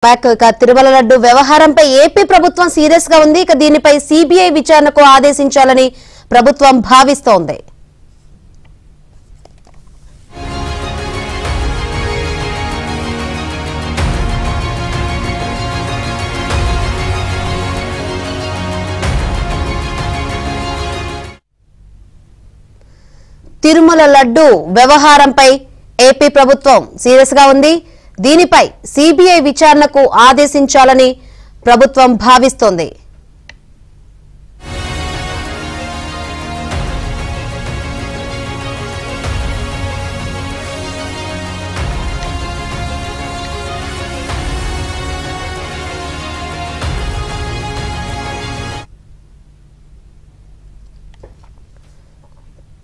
తిరుమల లడ్డు వ్యవహారంపై ఏపీ ప్రభుత్వం సీరియస్ గా ఉంది. దీనిపై సిబిఐ విచారణకు ఆదేశించాలని ప్రభుత్వం భావిస్తోంది. తిరుమల లడ్డు వ్యవహారంపై ఏపీ ప్రభుత్వం సీరియస్ గా ఉంది. దీనిపై సిబిఐ విచారణకు ఆదేశించాలని ప్రభుత్వం భావిస్తోంది.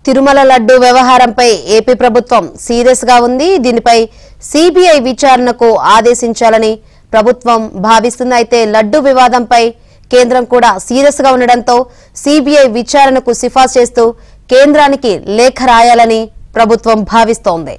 తిరుమల లడ్డు వ్యవహారంపై ఏపీ ప్రభుత్వం సీరియస్ గా ఉంది. దీనిపై సిబిఐ విచారణకు ఆదేశించాలని ప్రభుత్వం భావిస్తుంది. అయితే లడ్డు వివాదంపై కేంద్రం కూడా సీరియస్ గా ఉండడంతో సిబిఐ విచారణకు సిఫార్సు చేస్తూ కేంద్రానికి లేఖ రాయాలని ప్రభుత్వం భావిస్తోంది.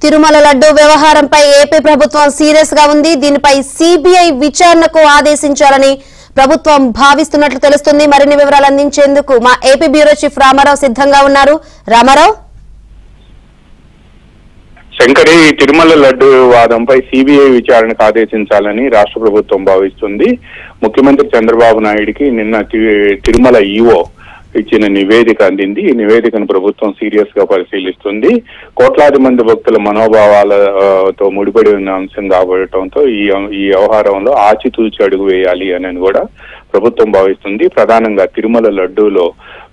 తిరుమల లడ్డు వ్యవహారంపై ఏపీ ప్రభుత్వం సీరియస్ గా ఉంది. దీనిపై సిబిఐ విచారణకు ఆదేశించాలని ప్రభుత్వం భావిస్తున్నట్లు తెలుస్తుంది. మరిన్ని వివరాలు అందించేందుకు మా ఏపీ బ్యూరో చీఫ్ రామారావు సిద్ధంగా ఉన్నారు. రామారావు, శంకరి, తిరుమల లడ్డు వివాదంపై సిబిఐ విచారణకు ఆదేశించాలని రాష్ట్ర ప్రభుత్వం భావిస్తుంది. ముఖ్యమంత్రి చంద్రబాబు నాయుడికి నిన్న తిరుమల ఈఓ ఇచ్చిన నివేదిక అందింది. ఈ నివేదికను ప్రభుత్వం సీరియస్ గా పరిశీలిస్తుంది. కోట్లాది మంది భక్తుల మనోభావాలతో ముడిపడి ఉన్న అంశం కాబట్టడంతో ఈ వ్యవహారంలో ఆచితూచి అడుగు వేయాలి అని కూడా ప్రభుత్వం భావిస్తుంది. ప్రధానంగా తిరుమల లడ్డూలో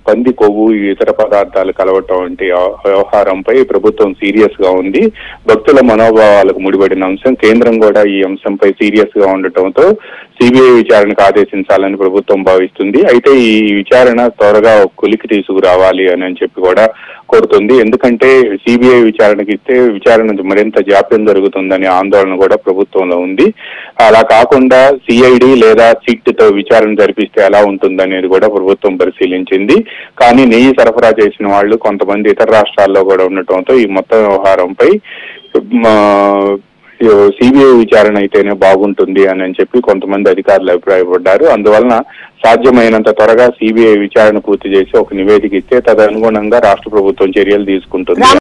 పంది కొవ్వు ఇతర పదార్థాలు కలవటం వంటి వ్యవహారంపై ప్రభుత్వం సీరియస్ గా ఉంది. భక్తుల మనోభావాలకు ముడిపడిన అంశం. కేంద్రం కూడా ఈ అంశంపై సీరియస్ గా ఉండటంతో సిబిఐ విచారణకు ఆదేశించాలని ప్రభుత్వం భావిస్తుంది. అయితే ఈ విచారణ త్వరగా కొలికి తీసుకురావాలి అని చెప్పి కూడా కోరుతుంది. ఎందుకంటే సిబిఐ విచారణకి ఇస్తే విచారణ మరింత జాప్యం జరుగుతుందనే ఆందోళన కూడా ప్రభుత్వంలో ఉంది. అలా కాకుండా సిఐడి లేదా సిట్ తో విచారణ జరిపిస్తే ఎలా ఉంటుందనేది కూడా ప్రభుత్వం పరిశీలించింది. కానీ నెయ్యి సరఫరా చేసిన వాళ్ళు కొంతమంది ఇతర రాష్ట్రాల్లో కూడా ఉండటంతో ఈ మొత్తం వ్యవహారంపై సిబిఐ విచారణ అయితేనే బాగుంటుంది అని చెప్పి కొంతమంది అధికారులు అభిప్రాయపడ్డారు. అందువలన సాధ్యమైనంత త్వరగా సిబిఐ విచారణ పూర్తి చేసి ఒక నివేదిక ఇస్తే తదనుగుణంగా రాష్ట్ర ప్రభుత్వం చర్యలు తీసుకుంటుంది.